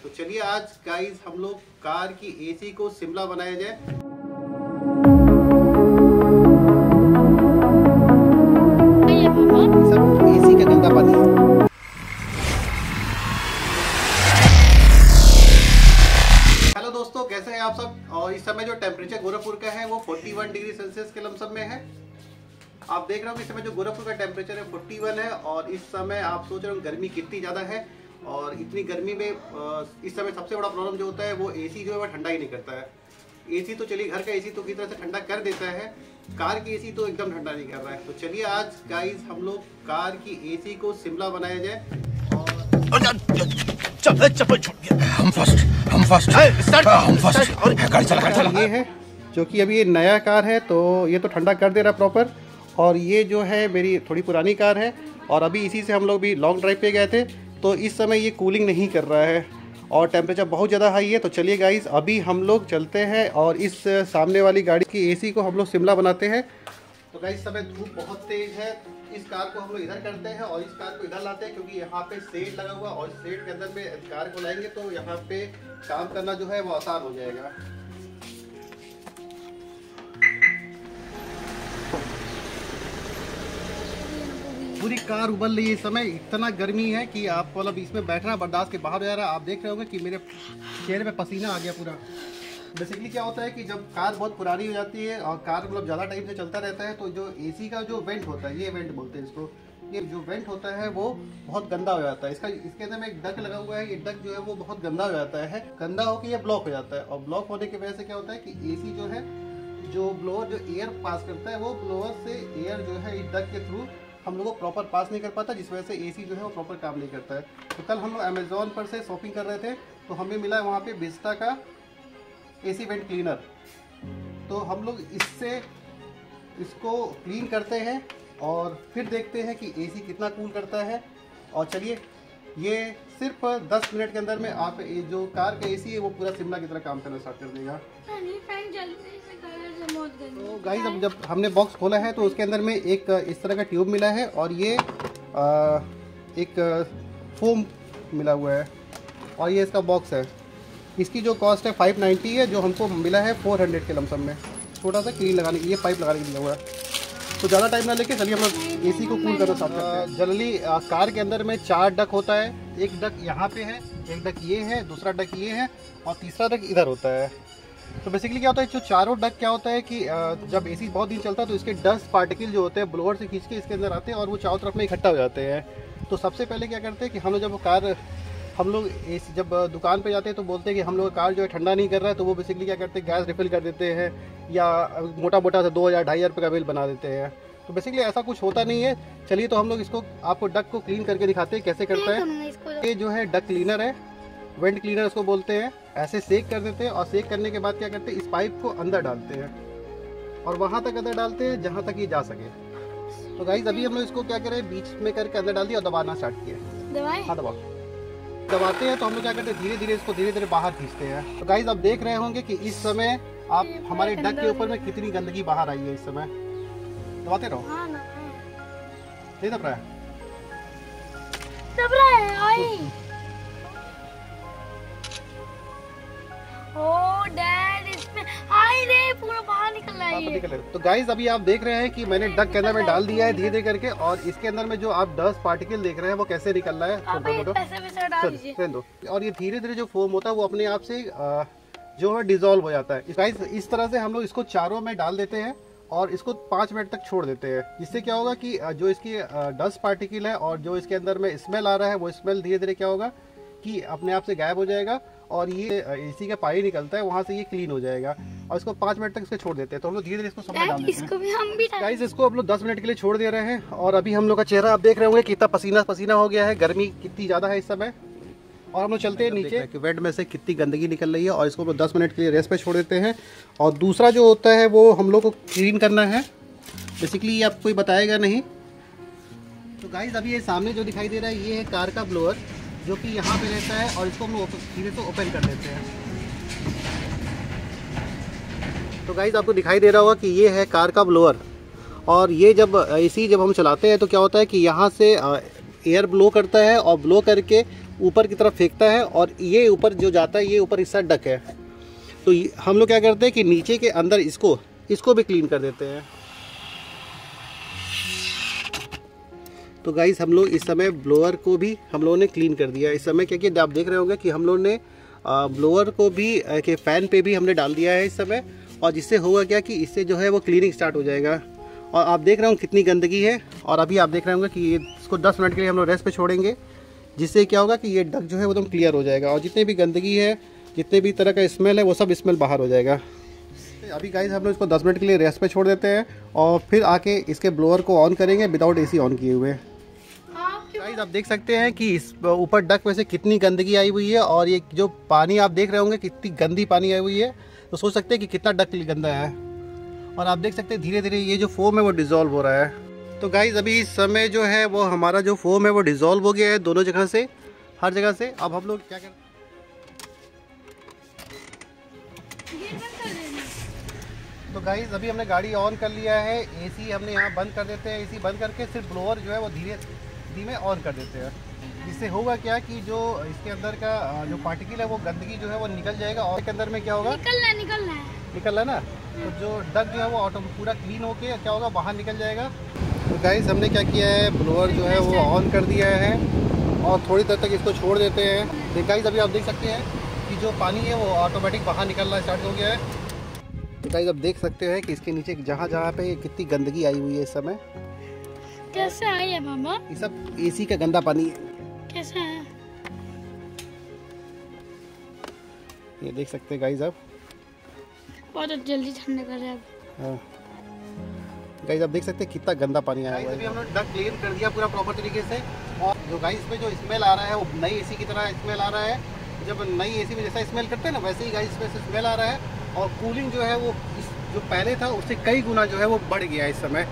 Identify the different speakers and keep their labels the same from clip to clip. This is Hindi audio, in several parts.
Speaker 1: तो चलिए आज गाइस हम लोग कार की एसी को शिमला बनाया जाए। सब एसी का गंदा पानी। हेलो दोस्तों, कैसे हैं आप सब। और इस समय जो टेम्परेचर गोरखपुर का है वो 41 डिग्री सेल्सियस के लमसम में है। आप देख रहे हो कि इस समय जो गोरखपुर का टेम्परेचर है 41 है। और इस समय आप सोच रहे हो गर्मी कितनी ज़्यादा है। और इतनी गर्मी में इस समय सबसे बड़ा प्रॉब्लम जो होता है वो एसी जो है वो ठंडा ही नहीं करता है। एसी तो चलिए घर का एसी तो किसी तरह से ठंडा कर देता है, कार की एसी तो एकदम ठंडा नहीं कर रहा है। तो चलिए आज गाइस हम लोग कार की एसी को शिमला बनाया जाए।
Speaker 2: चप्पल छूट गया। हम फर्स्ट और गाड़ी चला।
Speaker 1: ये है जो कि अभी ये नया कार है तो ये तो ठंडा कर दे रहा प्रॉपर। और ये जो है मेरी थोड़ी पुरानी कार है और अभी इसी से हम लोग भी लॉन्ग ड्राइव पे गए थे तो इस समय ये कूलिंग नहीं कर रहा है और टेम्परेचर बहुत ज़्यादा हाई है। तो चलिए गाइस अभी हम लोग चलते हैं और इस सामने वाली गाड़ी की एसी को हम लोग शिमला बनाते हैं। तो गाइस समय धूप बहुत तेज़ है। इस कार को हम लोग इधर करते हैं और इस कार को इधर लाते हैं क्योंकि यहाँ पे शेड लगा हुआ और शेड के अंदर में कार को लाएंगे तो यहाँ पे काम करना जो है वो आसान हो जाएगा। पूरी कार उबल रही है। इस समय इतना गर्मी है कि आप मतलब इसमें बैठना बर्दाश्त के बाहर हो जा रहा है। आप देख रहे होंगे कि मेरे चेहरे पे पसीना आ गया पूरा। बेसिकली क्या होता है कि जब कार बहुत पुरानी हो जाती है और कार मतलब ज़्यादा टाइम से चलता रहता है तो जो एसी का जो वेंट होता है, ये वेंट बोलते हैं इसको, ये जो वेंट होता है वो बहुत गंदा हो जाता है। इसके अंदर में एक डक लगा हुआ है। ये डक जो है वो बहुत गंदा हो जाता है। गंदा होकर ये ब्लॉक हो जाता है और ब्लॉक होने की वजह से क्या होता है कि एसी जो है जो ब्लोअर जो एयर पास करता है वो ब्लोअर से एयर जो है इस डक के थ्रू हम लोग को प्रॉपर पास नहीं कर पाता, जिस वजह से एसी जो है वो प्रॉपर काम नहीं करता है। तो कल हम लोग अमेज़ॉन पर से शॉपिंग कर रहे थे तो हमें मिला वहाँ पे विस्टा का एसी वेंट क्लीनर। तो हम लोग इसको क्लीन करते हैं और फिर देखते हैं कि एसी कितना कूल करता है। और चलिए ये सिर्फ 10 मिनट के अंदर में आप जो कार का एसी है वो पूरा शिमला की तरह काम करना स्टार्ट कर देगा। तो गाइस अब जब हमने बॉक्स खोला है तो उसके अंदर में एक इस तरह का ट्यूब मिला है और ये एक फोम मिला हुआ है और ये इसका बॉक्स है। इसकी जो कॉस्ट है 590 है, जो हमको मिला है 400 के लमसम में। छोटा सा क्लीन लगाने के लिए पाइप लगाने के लिए हुआ है। तो ज़्यादा टाइम ना लेके चलिए हम लोग एसी को कूल करना स्टार्ट करते हैं। जनरली कार के अंदर में 4 डक होता है। एक डक यहाँ पे है, एक डक ये है, दूसरा डक ये है और तीसरा डक इधर होता है। तो बेसिकली क्या होता है जो चारों डक क्या होता है कि जब एसी बहुत दिन चलता है तो इसके डस्ट पार्टिकल जो होते हैं ब्लोअर से खींच के इसके अंदर आते हैं और वो चारों तरफ में इकट्ठा हो जाते हैं। तो सबसे पहले क्या करते हैं कि हम लोग जब हम लोग एसी जब दुकान पे जाते हैं तो बोलते हैं कि हम लोग कार जो है ठंडा नहीं कर रहा है। तो वो बेसिकली क्या करते हैं गैस रिफिल कर देते हैं या मोटा मोटा सा 2000-2500 रुपये का बिल बना देते हैं। तो बेसिकली ऐसा कुछ होता नहीं है। चलिए तो हम लोग इसको आपको डक को क्लीन करके दिखाते हैं कैसे करता है। ये जो है डक क्लीनर है, वेंट क्लीनर उसको बोलते हैं। ऐसे सेक कर देते हैं और सेक करने के बाद क्या करते हैं इस पाइप को अंदर डालते हैं और वहाँ तक अंदर डालते हैं जहाँ तक ये जा सके। तो गाइस अभी हम लोग इसको क्या करें बीच में करके अंदर डाल दिया और दबाना स्टार्ट किया। हाँ दबाते हैं तो हम लोग क्या करते हैं धीरे धीरे बाहर खींचते हैं। तो गाइस आप देख रहे होंगे कि इस समय आप हमारे डक के ऊपर में कितनी गंदगी बाहर आई है। इस समय दबाते रहो। नहीं दब रहा है।
Speaker 3: ओह डैड इसमें हाय रे पूरा बाहर निकल रहा है।
Speaker 1: तो गाइस अभी आप देख रहे हैं कि मैंने डक के अंदर में डाल दिया है धीरे धीरे करके और इसके अंदर में जो आप डस्ट पार्टिकल देख रहे हैं वो कैसे निकल रहा है छोटा। और ये धीरे धीरे जो फोम होता है वो अपने आप से जो है डिजोल्व हो जाता है। गाइस इस तरह से हम लोग इसको चारों में डाल देते हैं और इसको 5 मिनट तक छोड़ देते हैं। जिससे क्या होगा कि जो इसकी डस्ट पार्टिकल है और जो इसके अंदर में स्मेल आ रहा है वो स्मेल धीरे धीरे क्या होगा कि अपने आप से गायब हो जाएगा और ये एसी का पानी निकलता है वहाँ से ये क्लीन हो जाएगा। और इसको 5 मिनट तक इसको छोड़ देते हैं। तो हम लोग धीरे धीरे इसको सब में डाल देते हैं। गाइस इसको हम लोग 10 मिनट के लिए छोड़ दे रहे हैं और अभी हम लोग का चेहरा आप देख रहे होंगे कितना पसीना पसीना हो गया है। गर्मी कितनी ज़्यादा है इस समय। और हम लोग चलते हैं नीचे कि वेट में से कितनी गंदगी निकल रही है और इसको 10 मिनट के लिए रेस्ट पे छोड़ देते हैं। और दूसरा जो होता है वो हम लोग को क्लीन करना है। बेसिकली ये आपको कोई बताएगा नहीं। तो गाइस अभी ये सामने जो दिखाई दे रहा है ये है कार का ब्लोअर जो कि यहाँ पे रहता है और इसको हम लोग धीरे से ओपन कर देते हैं। तो गाइस आपको दिखाई दे रहा होगा कि ये है कार का ब्लोअर और ये जब हम चलाते हैं तो क्या होता है कि यहाँ से एयर ब्लो करता है और ब्लो करके ऊपर की तरफ फेंकता है और ये ऊपर जो जाता है ये ऊपर हिस्सा डक है। तो हम लोग क्या करते हैं कि नीचे के अंदर इसको भी क्लीन कर देते हैं। तो गाइस हम लोग इस समय ब्लोअर को भी हम लोगों ने क्लीन कर दिया। इस समय क्या कि आप देख रहे होंगे कि हम लोग ने ब्लोअर को भी के फ़ैन पे भी हमने डाल दिया है इस समय, और जिससे होगा क्या कि इससे जो है वो क्लीनिंग स्टार्ट हो जाएगा। और आप देख रहे हो कितनी गंदगी है, और अभी आप देख रहे होंगे कि ये इसको 10 मिनट के लिए हम लोग रेस्ट पे छोड़ेंगे, जिससे क्या होगा कि ये डक जो है वो एकदम क्लियर हो जाएगा, और जितने भी गंदगी है, जितने भी तरह का स्मेल है, वो सब स्मेल बाहर हो जाएगा। अभी गाइस हम लोग इसको 10 मिनट के लिए रेस्ट पे छोड़ देते हैं, और फिर आके इसके ब्लोअर को ऑन करेंगे विदाउट AC ऑन किए हुए। गाइस आप देख सकते हैं कि इस ऊपर डक में से कितनी गंदगी आई हुई है, और ये जो पानी आप देख रहे होंगे कितनी गंदी पानी आई हुई है, तो सोच सकते हैं कि कितना डक गंदा है। और आप देख सकते हैं धीरे धीरे ये जो फोम है वो डिज़ोल्व हो रहा है। तो गाइस अभी इस समय जो है वो हमारा जो फोम है वो डिज़ोल्व हो गया है दोनों जगह से, हर जगह से। अब हम लोग क्या करें, तो गाइस अभी हमने गाड़ी ऑन कर लिया है, AC हमने यहाँ बंद कर देते हैं। AC बंद करके सिर्फ ब्लोअर जो है वो धीमे ऑन कर देते हैं। इससे होगा क्या कि जो इसके अंदर का जो पार्टिकल है वो गंदगी जो है वो निकल जाएगा, और इसके अंदर में क्या होगा, निकलना है ना, तो जो डक जो है वो ऑटोमेटिक पूरा क्लीन होके क्या होगा बाहर निकल जाएगा। तो गाइस हमने क्या किया है, ब्लोअर जो है वो ऑन कर दिया है, और थोड़ी देर तक इसको छोड़ देते हैं। तो गाइस अभी आप देख सकते हैं कि जो पानी है वो ऑटोमेटिक बाहर निकलना स्टार्ट हो गया है। तो गाइस आप देख सकते हैं कि इसके नीचे जहाँ पे कितनी गंदगी आई हुई है इस समय।
Speaker 3: कैसे आई है मामा?
Speaker 1: ये सब AC का गंदा पानी है।
Speaker 3: कैसे है?
Speaker 1: ये देख सकते हैं गाइस आप,
Speaker 3: बहुत जल्दी ठंडा कर रहे हैं।
Speaker 1: हाँ गाइस आप देख सकते हैं कितना गंदा पानी आया हुआ है। अभी हमने डक क्लीन कर दिया पूरा प्रॉपर तरीके से, और जो गाइस पे जो स्मेल आ रहा है वो नई AC की तरह स्मेल आ रहा है। जब नई AC में जैसा स्मेल करते हैं ना, वैसे ही गाइस पे से स्मेल आ रहा है, और कूलिंग जो है वो जो पहले था उससे कई गुना जो है वो बढ़ गया इस समय।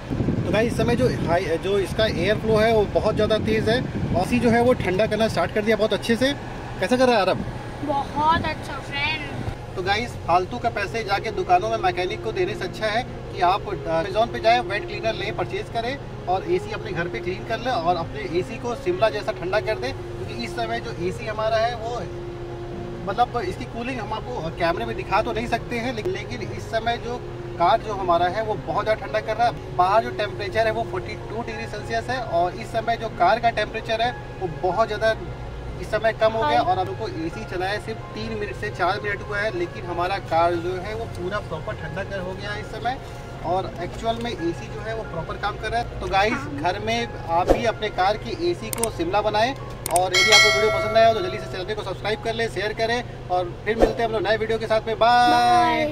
Speaker 1: तो गाइस इस समय जो इसका एयर फ्लो है वो बहुत ज़्यादा तेज़ है, और AC जो है वो ठंडा करना स्टार्ट कर दिया बहुत अच्छे से। कैसा कर रहा है अरब?
Speaker 3: बहुत अच्छा फ्रेंड।
Speaker 1: तो गाइस फालतू का पैसे जाके दुकानों में मैकेनिक को देने से अच्छा है कि आप अमेज़ॉन पे जाए, वेट क्लीनर ले, परचेज करें, और AC अपने घर पे क्लीन कर ले, और अपने AC को शिमला जैसा ठंडा कर दे। क्योंकि इस समय जो AC हमारा है वो मतलब इसकी कूलिंग हम आपको कैमरे में दिखा तो नहीं सकते हैं, लेकिन इस समय जो कार जो हमारा है वो बहुत ज़्यादा ठंडा कर रहा है। बाहर जो टेम्परेचर है वो 42 डिग्री सेल्सियस है, और इस समय जो कार का टेम्परेचर है वो बहुत ज़्यादा इस समय कम हो गया। और हम लोग को AC चलाया सिर्फ 3 मिनट से 4 मिनट हुआ है, लेकिन हमारा कार जो है वो पूरा प्रॉपर ठंडा कर हो गया है इस समय, और एक्चुअल में AC जो है वो प्रॉपर काम कर रहा है। तो गाइस घर में आप भी अपने कार की AC को शिमला बनाएं, और यदि आपको वीडियो पसंद आया हो तो जल्दी से चैनल को सब्सक्राइब कर ले, शेयर करें, और फिर मिलते हैं हम लोग नए वीडियो के साथ में। बाय।